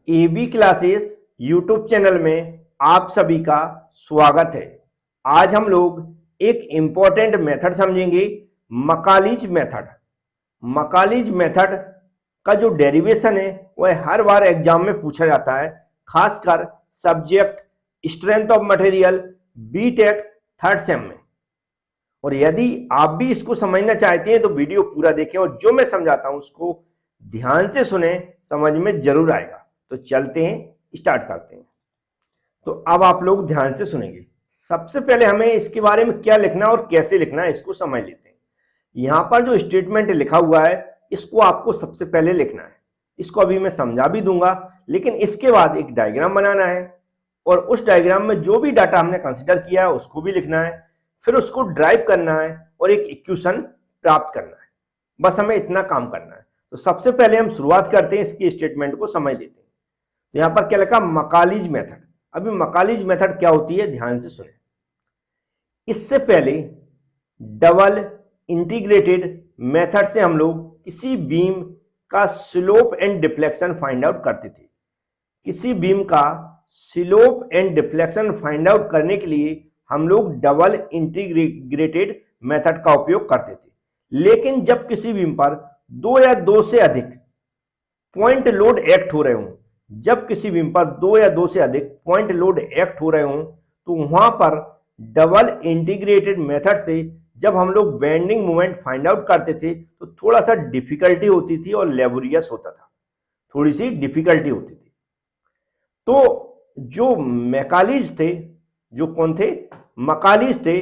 AB classes YouTube channel में आप सभी का स्वागत है। आज हम लोग एक इम्पॉर्टेंट मेथड समझेंगे, मकालीज मेथड। मकालीज मेथड का जो डेरिवेशन है वह हर बार एग्जाम में पूछा जाता है, खासकर subject strength of material BTech third sem में। और यदि आप भी इसको समझना चाहते हैं तो वीडियो पूरा देखें और जो मैं समझाता हूं उसको ध्यान से सुने, समझ में जरूर आएगा। तो चलते हैं, स्टार्ट करते हैं। तो अब आप लोग ध्यान से सुनेंगे। सबसे पहले हमें इसके बारे में क्या लिखना और कैसे लिखना है इसको समझ लेते हैं। यहां पर जो स्टेटमेंट लिखा हुआ है इसको आपको सबसे पहले लिखना है। इसको अभी मैं समझा भी दूंगा, लेकिन इसके बाद एक डायग्राम बनाना है और उस डायग्राम में जो भी डाटा हमने कंसीडर किया है उसको भी लिखना है, फिर उसको ड्राइव करना है और एक इक्वेशन प्राप्त करना है। बस हमें इतना काम करना है। तो सबसे पहले हम शुरुआत करते हैं, इसकी स्टेटमेंट को समझ लेते हैं। तो यहां पर क्या लिखा, मकालीज मेथड। अभी मकालीज मेथड क्या होती है, ध्यान से सुने। इससे पहले डबल इंटीग्रेटेड मेथड से हम लोग किसी बीम का slope and deflection find out करते थे। किसी बीम का slope and deflection find out करने के लिए हम लोग डबल इंटीग्रेटेड मेथड का उपयोग करते थे। लेकिन जब किसी बीम पर दो या दो से अधिक पॉइंट लोड एक्ट हो रहे हों, जब किसी बीम पर दो या दो से अधिक पॉइंट लोड एक्ट हो रहे हों, तो वहां पर डबल इंटीग्रेटेड मेथड से जब हम लोग बेंडिंग मोमेंट फाइंड आउट करते थे तो थोड़ा सा डिफिकल्टी होती थी और लेबोरियस होता था, थोड़ी सी डिफिकल्टी होती थी। तो जो मैकालीज थे, जो कौन थे, मकालीज थे,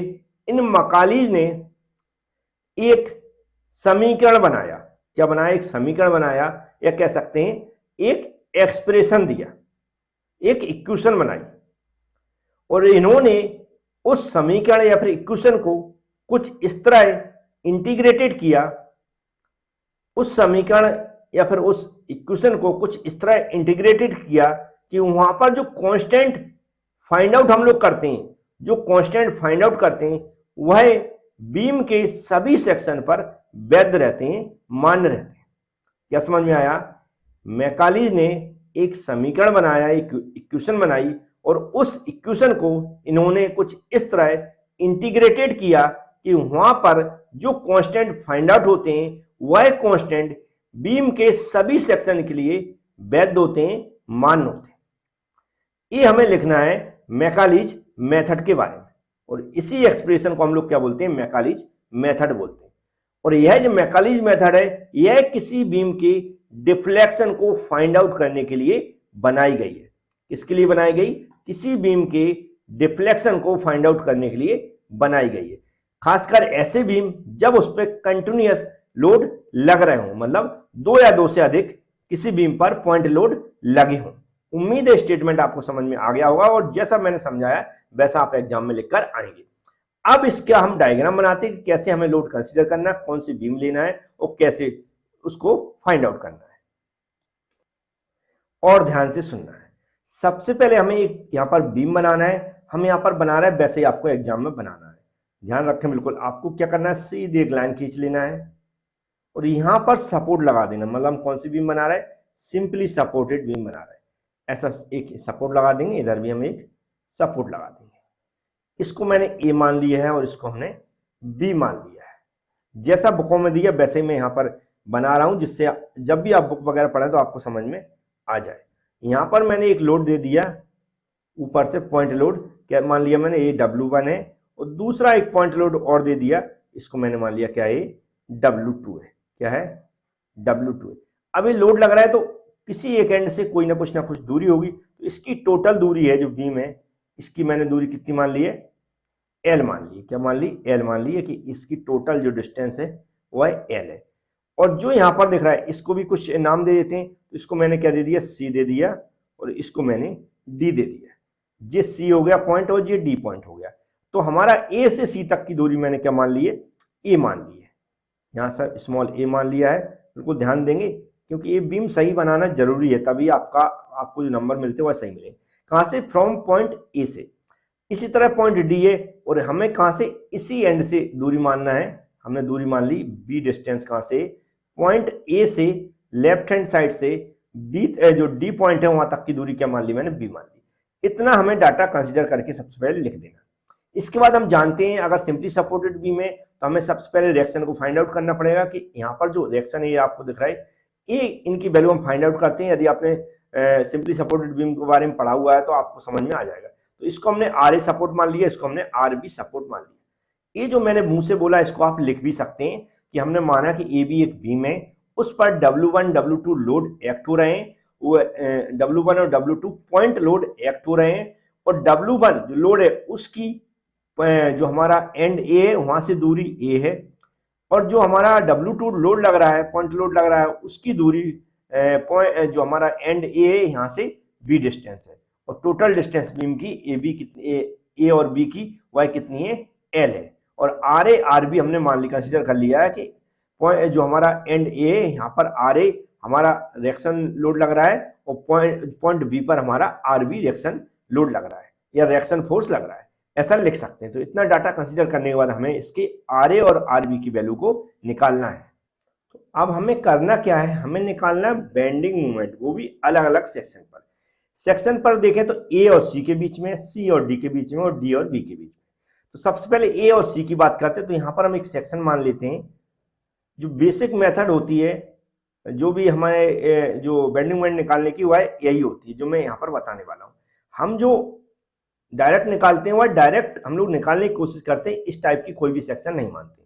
इन मकालीज ने एक समीकरण बनाया। क्या बनाया, एक समीकरण बनाया, या कह सकते हैं एक एक्सप्रेशन दिया, एक इक्वेशन बनाई। और इन्होंने उस समीकरण या फिर इक्वेशन को कुछ इस तरह इंटीग्रेटेड किया, उस समीकरण या फिर उस इक्वेशन को कुछ इस तरह इंटीग्रेटेड किया कि वहां पर जो कांस्टेंट फाइंड आउट हम लोग करते हैं, जो कांस्टेंट फाइंड आउट करते हैं वह बीम के सभी सेक्शन पर वैध रहते हैं, मान्य रहते हैं। क्या समझ में आया? मैकालीज ने एक समीकरण बनाया, एक इक्वेशन बनाई और उस इक्वेशन को इन्होंने कुछ इस तरह इंटीग्रेटेड किया कि वहां पर जो कांस्टेंट फाइंड आउट होते हैं वह कांस्टेंट बीम के सभी सेक्शन के लिए वैध होते हैं, मान्य होते हैं। ये हमें लिखना है मैकालीज मेथड के बारे में, और इसी एक्सप्रेशन को हम लोग क्या बोलते हैं, मैकालीज मेथड बोलते हैं। और यह जो मैकालीज मेथड है यह किसी बीम के डिफ्लेक्शन को फाइंड आउट करने के लिए बनाई गई है। किसके लिए बनाई गई? किसी बीम के डिफ्लेक्शन को फाइंड आउट करने के लिए बनाई गई है। खासकर ऐसे बीम जब उस पर कंटिन्यूअस लोड लग रहे हों, मतलब दो या दो से अधिक किसी बीम पर पॉइंट लोड लगे हों। उम्मीद है स्टेटमेंट आपको समझ में आ गया होगा और जैसा मैंने समझाया वैसा आप एग्जाम में लिखकर आएंगे। अब इसका हम डायग्राम बनाते हैं कि कैसे हमें लोड कंसीडर करना है, कौन सी बीम लेना है और कैसे उसको फाइंड आउट करना है। और ध्यान से सुनना है। सबसे पहले हमें एक यहां पर बीम बनाना है, हम यहां पर बना रहे हैं वैसे ही आपको एग्जाम में बनाना है। ध्यान रखें बिल्कुल, आपको क्या करना है, सीधे एक लाइन खींच लेना है और यहां पर सपोर्ट लगा देना। मतलब हम कौन सी बीम बना रहे हैं, सिंपली सपोर्टेड बीम बना रहे हैं। ऐसा एक सपोर्ट लगा देंगे, इधर भी हम एक सपोर्ट लगा देंगे। इसको मैंने ए मान लिया है और इसको हमने बी मान लिया है। जैसा बुकों में दिया वैसे ही मैं यहाँ पर बना रहा हूं, जिससे जब भी आप बुक वगैरह पढ़ें तो आपको समझ में आ जाए। यहाँ पर मैंने एक लोड दे दिया, ऊपर से पॉइंट लोड क्या मान लिया मैंने, ये W1 है, और दूसरा एक पॉइंट लोड और दे दिया, इसको मैंने मान लिया क्या है, W2 है। क्या है, W2 है। अब ये लोड लग रहा है तो किसी एक एंड से कोई ना कुछ दूरी होगी, तो इसकी टोटल दूरी है जो बीम है, इसकी मैंने दूरी कितनी मान ली है, L मान ली। क्या मान ली, L मान ली है कि इसकी टोटल जो डिस्टेंस है वह L है। और जो यहाँ पर दिख रहा है इसको भी कुछ नाम दे देते हैं, तो इसको मैंने क्या दे दिया, C दे दिया और इसको मैंने D दे दिया। ये C हो गया पॉइंट और ये D पॉइंट हो गया। तो हमारा A से C तक की दूरी मैंने क्या मान ली है, A मान ली है। यहाँ से स्मॉल a मान लिया है। बिल्कुल ध्यान देंगे क्योंकि ये बीम सही बनाना जरूरी है, तभी आपको जो नंबर मिलते हैं वह सही मिले। कहाँ से, फ्रॉम पॉइंट ए से। इसी तरह पॉइंट डी है और हमें कहाँ से, इसी एंड से दूरी मानना है। हमने दूरी मान ली B डिस्टेंस कहाँ से, पॉइंट ए से लेफ्ट हैंड साइड से बी जो डी पॉइंट है वहां तक की दूरी क्या मान ली मैंने, बी मान ली। इतना हमें डाटा कंसीडर करके सबसे पहले लिख देना। इसके बाद हम जानते हैं अगर सिंपली सपोर्टेड बीम है तो हमें सबसे पहले रिएक्शन को फाइंड आउट करना पड़ेगा कि यहाँ पर जो रिएक्शन है ये आपको दिख रहा है, ये इनकी वैल्यू हम फाइंड आउट करते हैं। यदि आपने सिंपली सपोर्टेड बीम के बारे में पढ़ा हुआ है तो आपको समझ में आ जाएगा। तो इसको हमने आर ए सपोर्ट मान लिया, इसको हमने आर बी सपोर्ट मान लिया। ये जो मैंने मुंह से बोला इसको आप लिख भी सकते हैं कि हमने माना कि ए बी एक बीम है, उस पर W1 W2 लोड एक्ट हो रहे हैं, वो W1 और W2 पॉइंट लोड एक्ट हो रहे हैं, और W1 जो लोड है उसकी जो हमारा एंड ए है वहां से दूरी ए है, और जो हमारा W2 लोड लग रहा है, पॉइंट लोड लग रहा है, उसकी दूरी जो हमारा एंड ए है यहाँ से बी डिस्टेंस है, और टोटल डिस्टेंस बीम की ए बी कितनी, ए और बी की वाई कितनी है, एल है। और आर ए आर बी हमने मान ली कंसिडर कर लिया है कि जो हमारा एंड ए यहाँ पर आर ए हमारा रिएक्शन लोड लग रहा है, और पॉइंट बी पर हमारा आर बी रिएक्शन लोड लग रहा है या रिएक्शन फोर्स लग रहा है, ऐसा लिख सकते हैं। तो इतना डाटा कंसीडर करने के बाद हमें इसके आर ए और आर बी की वैल्यू को निकालना है। तो अब हमें करना क्या है, हमें निकालना है बेंडिंग मोमेंट, वो भी अलग अलग सेक्शन पर। सेक्शन पर देखें तो ए और सी के बीच में, सी और डी के बीच में, और डी और बी के बीच में। तो सबसे पहले ए और सी की बात करते हैं। तो यहाँ पर हम एक सेक्शन मान लेते हैं। जो बेसिक मेथड होती है जो भी हमारे जो बेंडिंग मोमेंट निकालने की वह यही होती है जो मैं यहाँ पर बताने वाला हूँ। हम जो डायरेक्ट निकालते हैं वह डायरेक्ट हम लोग निकालने की कोशिश करते हैं, इस टाइप की कोई भी सेक्शन नहीं मानते,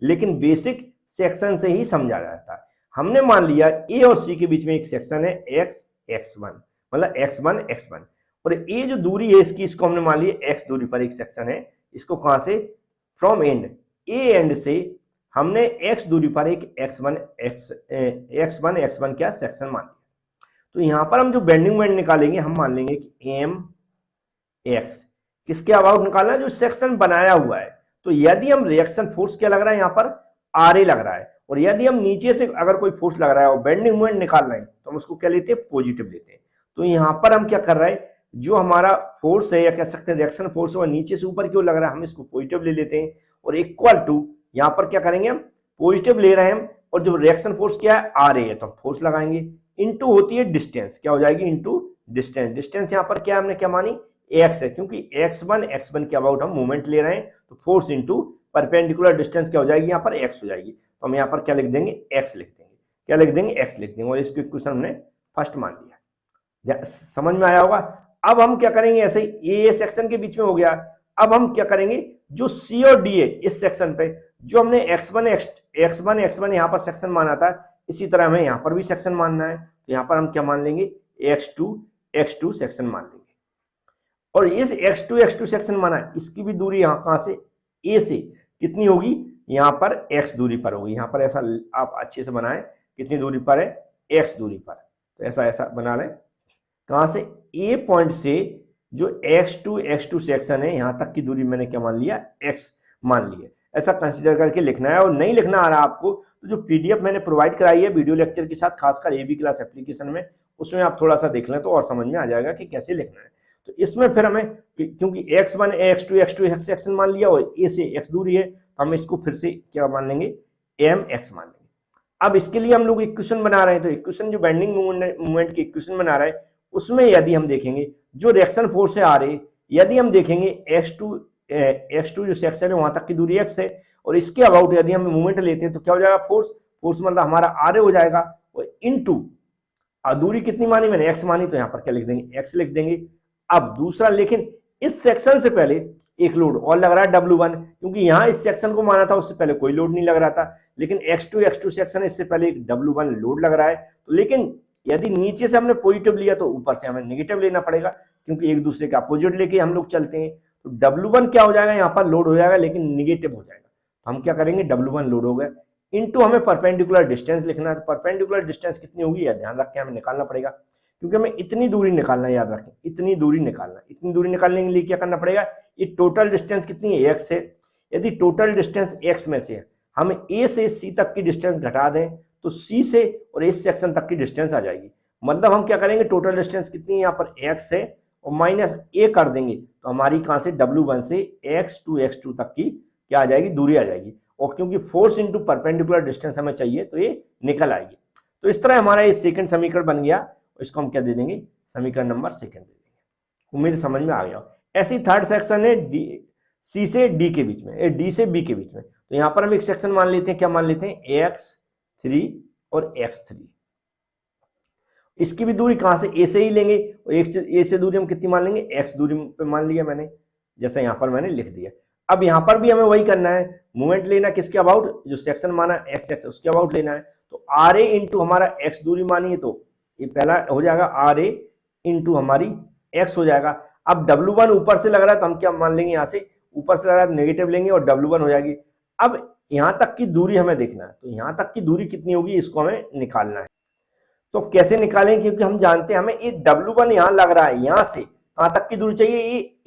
लेकिन बेसिक सेक्शन से ही समझा जाता है। हमने मान लिया ए और सी के बीच में एक सेक्शन है एक्स x1, मतलब x1 और ये जो दूरी है इसकी, इसको हमने मान लिया x दूरी पर एक सेक्शन है। इसको कहां से, फ्रॉम एंड, ए एंड से हमने x दूरी पर एक x1 क्या सेक्शन मान लिया। तो यहां पर हम जो बेंडिंग मोमेंट निकालेंगे हम मान लेंगे कि एम एक्स, किसके अबाउट निकालना है, जो सेक्शन बनाया हुआ है। तो यदि हम रिएक्शन फोर्स क्या लग रहा है, यहाँ पर आर ए लग रहा है, और यदि हम नीचे से अगर कोई फोर्स लग रहा है और बेंडिंग मोमेंट निकालना है तो हम उसको क्या लेते हैं, पॉजिटिव लेते हैं। तो यहाँ पर हम क्या कर रहे हैं, जो हमारा फोर्स है या कह सकते हैं रिएक्शन फोर्स है, वो नीचे से ऊपर क्यों लग रहा है, हम इसको पॉजिटिव ले लेते हैं। और इक्वल टू यहाँ पर क्या करेंगे, हम पॉजिटिव ले रहे हैं, और जो रिएक्शन फोर्स क्या है, आर ए है, तो हम फोर्स लगाएंगे। इनटू होती है डिस्टेंस, क्या हो जाएगी, इनटू डिस्टेंस। डिस्टेंस यहाँ पर क्या हमने क्या मानी, एक्स है, क्योंकि x1 के अबाउट हम मूवमेंट ले रहे हैं। तो फोर्स इनटू परपेंडिकुलर डिस्टेंस क्या हो जाएगी, यहाँ पर x हो जाएगी। तो हम यहाँ पर क्या लिख देंगे, x लिख देंगे, क्या लिख देंगे, x लिख देंगे, और इसको इक्वेशन हमने फर्स्ट मान लिया। समझ में आया होगा। अब हम क्या करेंगे, ऐसे ही ए सेक्शन के बीच में हो गया। अब हम क्या करेंगे, जो सी और डी है इस सेक्शन पे, जो हमने x1 यहाँ पर सेक्शन माना था, इसी तरह हमें यहाँ पर भी सेक्शन मानना है। तो यहाँ पर हम क्या मान लेंगे, x2 सेक्शन मान लेंगे। और इस x2 सेक्शन माना है, इसकी भी दूरी यहाँ कहां से, a से कितनी होगी, यहाँ पर x दूरी पर होगी। यहाँ पर ऐसा आप अच्छे से बनाएं, कितनी दूरी पर है, x दूरी पर। तो ऐसा बना लें, कहां से, a पॉइंट से जो x2 सेक्शन है यहाँ तक की दूरी मैंने क्या मान लिया, x मान लिया। ऐसा कंसीडर करके लिखना है। और नहीं लिखना आ रहा आपको तो जो पीडीएफ मैंने प्रोवाइड कराई है वीडियो लेक्चर के साथ, खासकर एबी क्लास एप्लीकेशन में, उसमें आप थोड़ा सा देख लें तो और समझ में आ जाएगा कि कैसे लिखना है। तो इसमें फिर हमें, क्योंकि x1 x2 सेक्शन मान लिया और a से x दूरी है, तो हम इसको फिर से क्या मान लेंगे, mx मान लेंगे। अब इसके लिए हम लोग इक्वेशन बना रहे हैं। तो इक्वेशन जो बेंडिंग मूवमेंट की इक्वेशन बना रहे हैं, उसमें यदि हम देखेंगे जो रिएक्शन फोर्स है आ रही, यदि हम देखेंगे x2 जो सेक्शन है वहां तक की दूरी x है, और इसके अबाउट यदि हम मूवमेंट लेते हैं तो क्या हो जाएगा, फोर्स मतलब हमारा आर ए हो जाएगा, और इनटू दूरी कितनी मानी मैंने, x मानी, तो यहाँ पर क्या लिख देंगे, x लिख देंगे। अब दूसरा, लेकिन इस सेक्शन से पहले एक लोड और लग रहा है W1, क्योंकि यहाँ इस सेक्शन को माना था उससे पहले कोई लोड नहीं लग रहा था, लेकिन x2 सेक्शन है, इससे पहले एक W1 लोड लग रहा है। तो लेकिन यदि नीचे से हमने पॉजिटिव लिया तो ऊपर से हमें नेगेटिव लेना पड़ेगा, क्योंकि एक दूसरे का अपोजिट लेके हम लोग चलते हैं। तो W1 क्या हो जाएगा, यहाँ पर लोड हो जाएगा लेकिन निगेटिव हो जाएगा। तो हम क्या करेंगे, W1 लोड हो गया, इनटू हमें परपेंडिकुलर डिस्टेंस लिखना है। तो परपेंडिकुलर डिस्टेंस कितनी होगी, यह ध्यान रख के हमें निकालना पड़ेगा, क्योंकि हमें इतनी दूरी निकालना है, याद रखें, इतनी दूरी निकालना। इतनी दूरी निकालने के लिए क्या करना पड़ेगा, ये टोटल डिस्टेंस कितनी है, x है। यदि टोटल डिस्टेंस x में से हम a से c तक की डिस्टेंस घटा दें तो c से और इस सेक्शन तक की डिस्टेंस आ जाएगी। मतलब हम क्या करेंगे, टोटल डिस्टेंस कितनी है, यहाँ पर x है और माइनस a कर देंगे, तो हमारी कहां से, W1 से x2 तक की क्या आ जाएगी, दूरी आ जाएगी। और क्योंकि फोर्स इंटू परपेंडिकुलर डिस्टेंस हमें चाहिए तो ये निकल आएगी। तो इस तरह हमारा ये सेकंड समीकरण बन गया, इसको हम क्या दे देंगे, समीकरण नंबर सेकंड दे देंगे। उम्मीद समझ में आ गया। ऐसी थर्ड सेक्शन है सी से डी के बीच में, डी से बी के बीच में। तो यहाँ पर हम एक सेक्शन मान लेते हैं, क्या मान लेते हैं, x3 और x3। इसकी भी दूरी कहां से, ए से ही लेंगे, और ए से दूरी हम कितनी मान लेंगे, x दूरी पे मान लिया मैंने, जैसा यहाँ पर मैंने लिख दिया। अब यहाँ पर भी हमें वही करना है, मूवमेंट लेना किसके अबाउट, जो सेक्शन माना x एक्स उसके अबाउट लेना है। तो आर ए इंटू हमारा x दूरी मानी है, तो ये पहला हो जाएगा आर ए इंटू हमारी x हो जाएगा। अब W1 ऊपर से लग रहा है तो हम क्या मान लेंगे, यहाँ से ऊपर से लग रहा है तो नेगेटिव लेंगे और W1 हो जाएगी। अब यहाँ तक की दूरी हमें देखना है, तो यहाँ तक की दूरी कितनी होगी इसको हमें निकालना है। तो कैसे निकालें, क्योंकि हम जानते हैं हमें ये W1 यहाँ लग रहा है, यहाँ से कहाँ तक की दूरी चाहिए,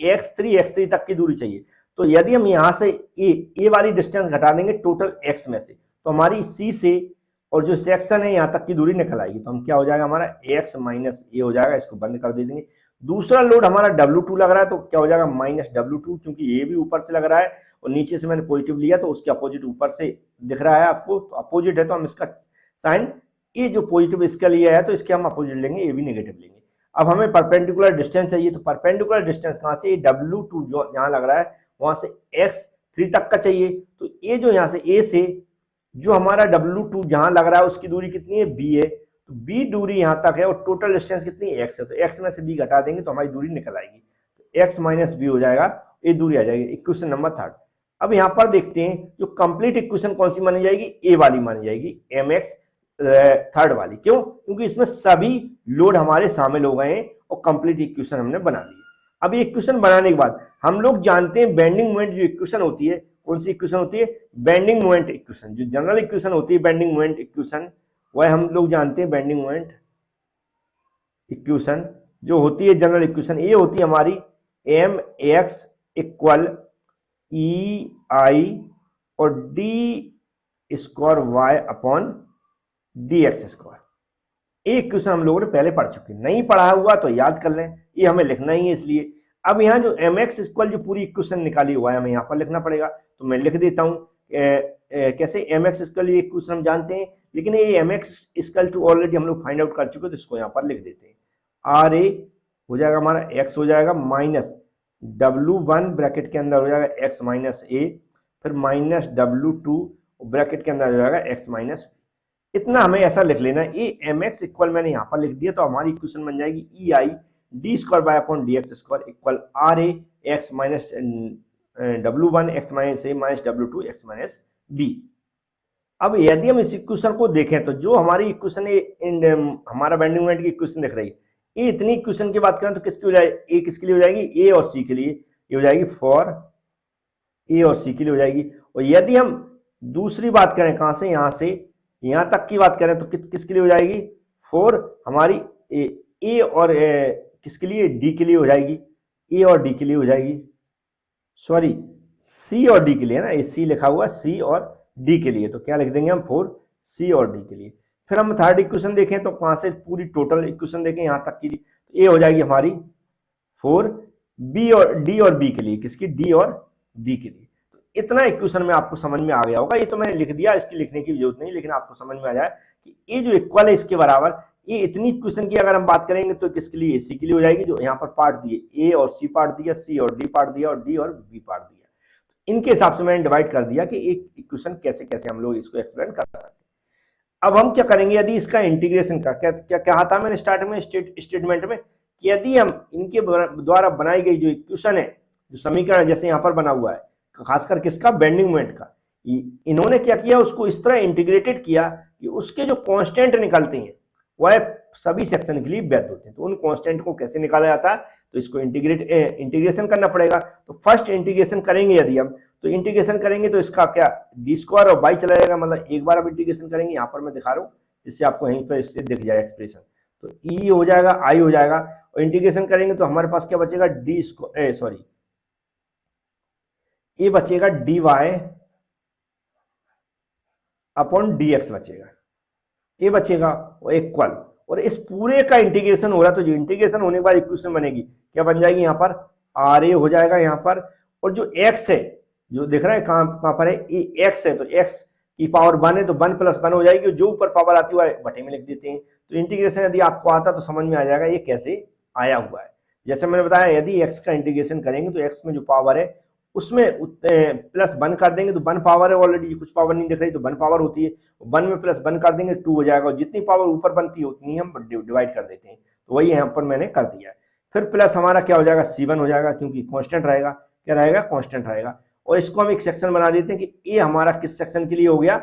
ये x3 तक की दूरी चाहिए। तो यदि हम यहाँ से ए वाली डिस्टेंस घटा देंगे टोटल x में से, तो हमारी C से और जो सेक्शन है यहाँ तक की दूरी निकल आएगी। तो हम क्या हो जाएगा, हमारा x माइनस ए हो जाएगा, इसको बंद कर दे देंगे। दूसरा लोड हमारा W2 लग रहा है, तो क्या हो जाएगा माइनस W2, क्योंकि ये भी ऊपर से लग रहा है और नीचे से मैंने पॉजिटिव लिया तो उसके अपोजिट ऊपर से दिख रहा है आपको, तो अपोजिट है तो हम इसका साइन, ये जो पॉजिटिव इसका लिया है तो इसके हम अपोजिट लेंगे, ये भी नेगेटिव लेंगे। अब हमें परपेंडिकुलर डिस्टेंस चाहिए, तो परपेंडिकुलर डिस्टेंस कहाँ से, W2 जो यहाँ लग रहा है वहां से x3 तक का चाहिए। तो ये जो यहाँ से a से जो हमारा W2 जहां लग रहा है उसकी दूरी कितनी है, b है, तो b दूरी यहां तक है और टोटल डिस्टेंस कितनी है, x है। तो x में से b घटा देंगे तो हमारी दूरी निकल आएगी, तो x माइनस बी हो जाएगा, ये दूरी आ जाएगी। Equation number third. अब यहाँ पर देखते हैं जो कंप्लीट इक्वेशन कौन सी मानी जाएगी, ए वाली मानी जाएगी, mx थर्ड वाली। क्यों, क्योंकि इसमें सभी लोड हमारे शामिल हो गए हैं और कंप्लीट इक्वेशन हमने बना ली। अब ये इक्वेशन बनाने के बाद हम लोग जानते हैं बेंडिंग मोमेंट जो इक्वेशन होती है, कौन सी इक्वेशन होती है, बेंडिंग मोमेंट इक्वेशन। जो जनरल इक्वेशन होती है बेंडिंग मोमेंट इक्वेशन, वह हम लोग जानते हैं बेंडिंग मोमेंट इक्वेशन जो होती है जनरल इक्वेशन, ये होती है हमारी M X equal E I और D square Y upon D x square. एक इक्वेशन हम लोगों ने पहले पढ़ चुके हैं, नहीं पढ़ा हुआ तो याद कर लें, ये हमें लिखना ही है इसलिए। अब यहाँ जो एम एक्स इक्वल जो पूरी इक्वेशन निकाली हुआ है हमें यहाँ पर लिखना पड़ेगा, तो मैं लिख देता हूँ कैसे, एम एक्स इक्वल ये इक्वेशन हम जानते हैं, लेकिन ये M X equal to already हम लोग फाइंड आउट कर चुके हैं, तो इसको यहाँ पर लिख देते हैं। आर ए हो जाएगा हमारा एक्स हो जाएगा माइनस W1 ब्रैकेट के अंदर हो जाएगा x माइनस ए, फिर माइनस W2 ब्रैकेट के अंदर हो जाएगा x माइनस बी। इतना हमें ऐसा लिख लेना है। ये एम एक्स इक्वल मैंने यहाँ पर लिख दिया, तो हमारी इक्वेशन बन जाएगी E I d square by upon D x square equal R A x minus W1 x minus a minus W2 x minus b. अब यदि हम इस इक्वेशन को देखें तो जो हमारी इक्वेशन हमारा बेंडिंग मोमेंट की इक्वेशन दिख रही है, ये इतनी इक्वेशन की बात करें तो किसकी हो जाएगी, ए किसके लिए हो जाएगी, ए और सी के लिए, ये हो जाएगी फॉर ए और सी के लिए हो जाएगी। और यदि हम दूसरी बात करें कहां से, यहां से यहां तक की बात करें तो किसके लिए हो जाएगी, फॉर हमारी ए और किसके लिए, डी के लिए हो जाएगी, ए और डी के लिए हो जाएगी, सॉरी सी और डी के लिए ना, ये सी लिखा हुआ सी और डी के लिए, तो क्या लिख देंगे हम, फॉर सी और डी के लिए। फिर हम थर्ड इक्वेशन देखें तो कहां से पूरी टोटल इक्वेशन देखें यहां तक की, तो ए हो जाएगी हमारी फॉर बी और डी और बी के लिए, किसकी, डी और बी के लिए। तो इतना इक्वेशन में आपको समझ में आ गया होगा। ये तो मैंने लिख दिया, इसकी लिखने की जरूरत नहीं, लेकिन आपको समझ में आ जाए कि ये जो इक्वल है इसके बराबर, ये इतनी इक्वेशन की अगर हम बात करेंगे तो किसके लिए, सी के लिए हो जाएगी, जो यहाँ पर पार्ट दिए ए और सी पार्ट दिया, सी और डी पार्ट दिया और डी और बी पार्ट दिया। इनके हिसाब से मैंने डिवाइड कर दिया कि एक इक्वेशन कैसे कैसे हम लोग इसको एक्सप्लेन कर सकते हैं। अब हम क्या करेंगे, यदि इसका इंटीग्रेशन का क्या कहा था मैंने स्टार्ट में स्टेटमेंट में, कि यदि हम इनके द्वारा बनाई गई जो इक्वेशन है, जो समीकरण जैसे यहाँ पर बना हुआ है, खासकर किसका, बेंडिंग मोमेंट का, इन्होंने क्या किया, उसको इस तरह इंटीग्रेटेड किया कि उसके जो कांस्टेंट निकलते हैं वह सभी सेक्शन के लिए वैध होते हैं। तो उन कांस्टेंट को कैसे निकाला जाता है, तो इसको इंटीग्रेशन करना पड़ेगा। तो फर्स्ट इंटीग्रेशन करेंगे यदि हम, तो इंटीग्रेशन करेंगे तो इसका क्या, डी स्क्वायर और बाई चला जाएगा, मतलब एक बार अब इंटीग्रेशन करेंगे, यहाँ पर मैं दिखा रहा हूँ जिससे आपको यहीं पर इससे दिख जाए एक्सप्रेशन। तो ई हो जाएगा, आई हो जाएगा, और इंटीग्रेशन करेंगे तो हमारे पास क्या बचेगा, डी स्क्वायर सॉरी ये बचेगा D Y upon D X बचेगा, ये बचेगा और इक्वल, और इस पूरे का इंटीग्रेशन हो रहा है। तो जो इंटीग्रेशन होने के बाद इक्वेशन बनेगी, क्या बन जाएगी, यहाँ पर आर ए हो जाएगा यहाँ पर, और जो एक्स है जो दिख रहा है कहाँ पर है, ये एक्स है, तो एक्स की पावर 1 है तो 1 + 1 हो जाएगी, जो ऊपर पावर आती है बटे में लिख देते हैं। तो इंटीग्रेशन यदि आपको आता तो समझ में आ जाएगा ये कैसे आया हुआ है। जैसे मैंने बताया यदि x का इंटीग्रेशन करेंगे तो x में जो पावर है उसमें +1 कर देंगे तो 1 पावर है, ऑलरेडी कुछ पावर नहीं दिख रही तो 1 पावर होती है, 1 में +1 कर देंगे 2 हो जाएगा, और जितनी पावर ऊपर बनती है उतनी हम डिवाइड कर देते हैं। तो वही यहाँ पर मैंने कर दिया है। फिर प्लस हमारा क्या हो जाएगा, C1 हो जाएगा, क्योंकि कांस्टेंट रहेगा। क्या रहेगा, कांस्टेंट रहेगा। और इसको हम एक सेक्शन बना देते हैं कि ए हमारा किस सेक्शन के लिए हो गया,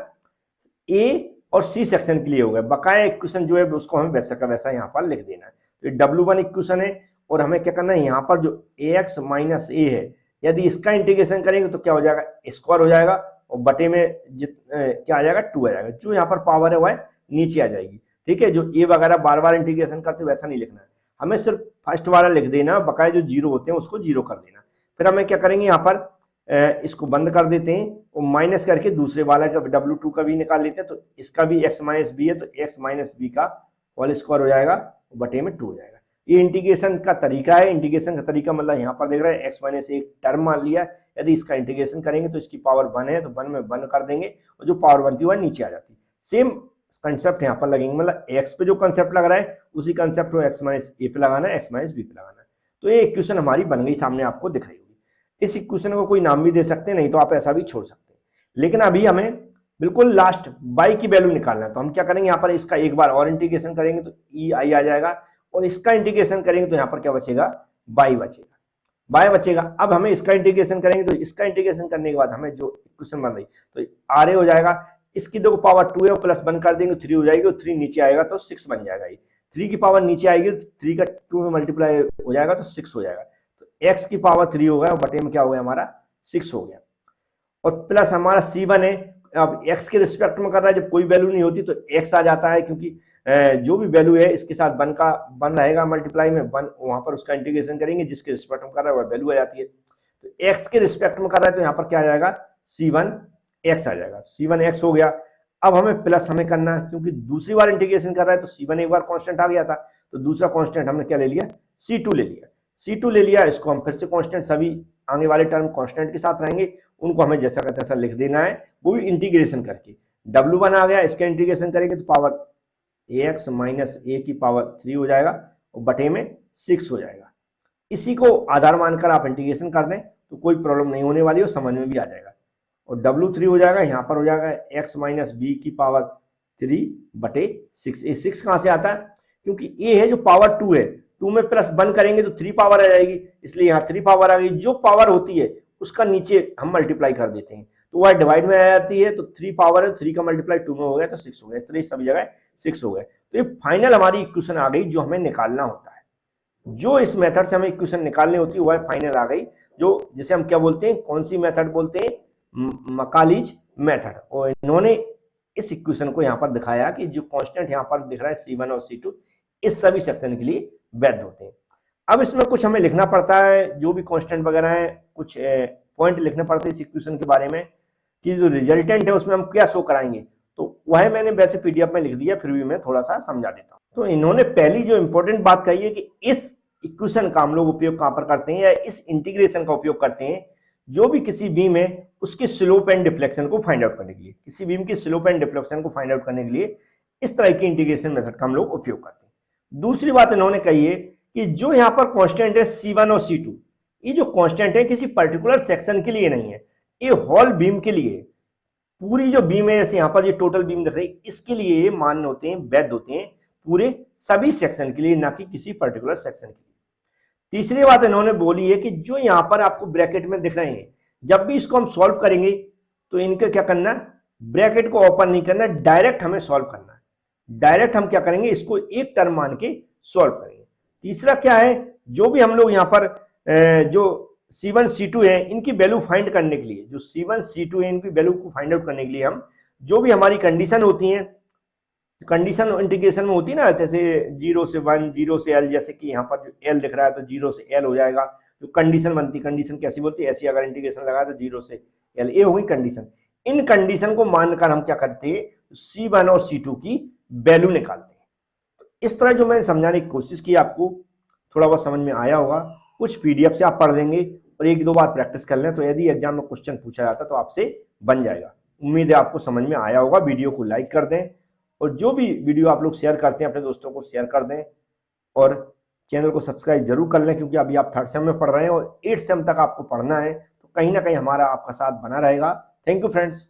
ए और सी सेक्शन के लिए हो गया। बकाया इक्वेशन जो है उसको हमें वैसा का वैसा यहाँ पर लिख देना है। तो W1 इक्वेशन है, और हमें क्या करना है, यहाँ पर जो ax - a है यदि इसका इंटीग्रेशन करेंगे तो क्या हो जाएगा, स्क्वायर हो जाएगा, और बटे में क्या आ जाएगा, 2 आ जाएगा। जो यहाँ पर पावर है वह नीचे आ जाएगी। ठीक है, जो ए वगैरह बार बार इंटीग्रेशन करते वैसा नहीं लिखना है, हमें सिर्फ फर्स्ट वाला लिख देना, बकाया जो 0 होते हैं उसको 0 कर देना। फिर हमें क्या करेंगे, यहाँ पर इसको बंद कर देते हैं और माइनस करके दूसरे वाला का W2 का भी निकाल लेते हैं। तो इसका भी x - b है तो x - b का होल स्क्वायर हो जाएगा, बटे में 2 हो जाएगा। ये इंटीग्रेशन का तरीका है। इंटीग्रेशन का तरीका मतलब यहाँ पर देख रहे हैं x - एक टर्म मान लिया, यदि इसका इंटीग्रेशन करेंगे तो इसकी पावर 1 है तो 1 में 1 कर देंगे, और जो पावर बनती है वह नीचे आ जाती है। सेम कंसेप्ट यहाँ पर लगेंगे, मतलब x पे जो कंसेप्ट लग रहा है उसी कंसेप्ट को x - a पे लगाना है, x - b पे लगाना है। तो ये इक्वेशन हमारी बन गई, सामने आपको दिख रही होगी। इस इक्वेशन को कोई नाम भी दे सकते हैं, नहीं तो आप ऐसा भी छोड़ सकते हैं। लेकिन अभी हमें बिल्कुल लास्ट y की वैल्यू निकालना है, तो हम क्या करेंगे, यहाँ पर इसका एक बार और इंटीग्रेशन करेंगे तो ei आ जाएगा, और इसका इंटीग्रेशन करेंगे तो यहाँ पर क्या बचेगा, y बचेगा। अब हमें इसका इंटीग्रेशन करेंगे तो इसका इंटीग्रेशन करने के बाद हमें जो इक्वेशन बन रही तो RA हो जाएगा। इसकी देखो पावर 2 है, +1 कर देंगे 3 हो जाएगी, और 3 नीचे आएगा तो 6 बन जाएगा। ये 3 की पावर नीचे आएगी तो 3 का 2 में मल्टीप्लाई हो जाएगा तो 6 हो जाएगा। तो x की पावर 3 हो गया, और बटे में क्या हो गया हमारा 6 हो गया। और प्लस हमारा C1 है, अब x के रिस्पेक्ट में कर रहा है, जब कोई वैल्यू नहीं होती तो x आ जाता है, क्योंकि जो भी वैल्यू है इसके साथ 1 रहेगा मल्टीप्लाई में 1, वहां पर उसका इंटीग्रेशन करेंगे, जिसके रिस्पेक्ट में कर रहा है वह वैल्यू आ जाती है। तो x के रिस्पेक्ट में कर रहा है तो यहाँ पर क्या आ जाएगा, C1x आ जाएगा, C1x हो गया। अब हमें प्लस हमें करना है, क्योंकि दूसरी बार इंटीग्रेशन कर रहा है तो C1 एक बार कांस्टेंट आ गया था, तो दूसरा कांस्टेंट हमने क्या ले लिया, C2 ले लिया। इसको हम फिर से कांस्टेंट, सभी आने वाले टर्म कांस्टेंट के साथ रहेंगे, उनको हमें जैसा का तैसा लिख देना है, वो भी इंटीग्रेशन करके। W1 आ गया, इसका इंटीग्रेशन करेंगे तो पावर ax - a की पावर 3 हो जाएगा, और बटे में 6 हो जाएगा। इसी को आधार मानकर आप इंटीग्रेशन कर दें तो कोई प्रॉब्लम नहीं होने वाली, और समझ में भी आ जाएगा। और W3 हो जाएगा, यहाँ पर हो जाएगा x - b की पावर 3 बटे 6। ये 6 कहाँ से आता है, क्योंकि a है जो पावर 2 है, 2 में +1 करेंगे तो 3 पावर आ जाएगी, इसलिए यहाँ 3 पावर आ गई। जो पावर होती है उसका नीचे हम मल्टीप्लाई कर देते हैं तो वह डिवाइड में आ जाती है, तो 3 पावर है, 3 का मल्टीप्लाई 2 में हो गया तो 6 हो गया। इसलिए सभी जगह 6 हो गए। तो ये फाइनल हमारी इक्वेशन आ गई जो हमें निकालना होता है। जो इस मेथड से हमें इक्वेशन निकालनी होती है वह फाइनल आ गई, जो जिसे हम क्या बोलते हैं, कौन सी मेथड बोलते हैं, मकालीज मेथड। और इन्होंने इस इक्वेशन को यहाँ पर दिखाया कि जो कांस्टेंट यहाँ पर दिख रहा है C1 और C2 इस सभी सेक्शन के लिए वैध होते हैं। अब इसमें कुछ हमें लिखना पड़ता है, जो भी कांस्टेंट वगैरह है, कुछ पॉइंट लिखने पड़ते हैं इस इक्वेशन के बारे में, कि जो रिजल्टेंट है उसमें हम क्या शो कराएंगे। तो वह मैंने वैसे PDF में लिख दिया, फिर भी मैं थोड़ा सा समझा देता हूँ। तो इन्होंने पहली जो इंपॉर्टेंट बात कही है कि इस इक्वेशन का हम लोग उपयोग कहाँ पर करते हैं, या इस इंटीग्रेशन का उपयोग करते हैं जो भी किसी बीम है उसके स्लोप एंड डिफ्लेक्शन को फाइंड आउट करने के लिए। किसी बीम की स्लोप एंड डिफ्लेक्शन को फाइंड आउट करने के लिए इस तरह की इंटीग्रेशन मेथड का हम लोग उपयोग करते हैं। दूसरी बात इन्होंने कही है कि जो यहाँ पर कांस्टेंट है C1 और C2, ये जो कांस्टेंट है किसी पर्टिकुलर सेक्शन के लिए नहीं है, ये होल बीम के लिए, पूरी जो बीम है, जैसे यहाँ पर ये टोटल बीम दिख रही है, इसके लिए ये मान्य होते हैं, वैध होते हैं पूरे सभी सेक्शन के लिए, ना कि किसी पर्टिकुलर सेक्शन के लिए। तीसरी बात इन्होंने बोली है कि जो यहाँ पर आपको ब्रैकेट में दिख रहे हैं, जब भी इसको हम सॉल्व करेंगे तो इनका क्या करना है, ब्रैकेट को ओपन नहीं करना, डायरेक्ट हमें सॉल्व करना है। डायरेक्ट हम क्या करेंगे, इसको एक टर्म मान के सॉल्व करेंगे। तीसरा क्या है, जो भी हम लोग यहाँ पर जो C1 C2 है इनकी वैल्यू फाइंड करने के लिए, जो C1 C2 है इनकी वैल्यू को फाइंड आउट करने के लिए हम जो भी हमारी कंडीशन होती हैं, कंडीशन इंटीग्रेशन में होती है ना, जैसे 0 से 1, 0 से L, जैसे कि यहाँ पर जो L दिख रहा है तो 0 से L हो जाएगा। जो कंडीशन बनती, कंडीशन कैसी बोलती है, ऐसी अगर इंटीग्रेशन लगा तो 0 से L, ये होगी कंडीशन। इन कंडीशन को मानकर हम क्या करते हैं, C1 और C2 की वैल्यू निकालते हैं। तो इस तरह जो मैंने समझाने की कोशिश की, आपको थोड़ा बहुत समझ में आया होगा। कुछ PDF से आप पढ़ लेंगे और 1-2 बार प्रैक्टिस कर लें, तो यदि एग्जाम में क्वेश्चन पूछा जाता तो आपसे बन जाएगा। उम्मीद है आपको समझ में आया होगा। वीडियो को लाइक कर दें और जो भी वीडियो आप लोग शेयर करते हैं अपने दोस्तों को शेयर कर दें और चैनल को सब्सक्राइब जरूर कर लें, क्योंकि अभी आप 3rd सेम में पढ़ रहे हैं और 8th सेम तक आपको पढ़ना है, तो कहीं ना कहीं हमारा आपका साथ बना रहेगा। Thank you friends.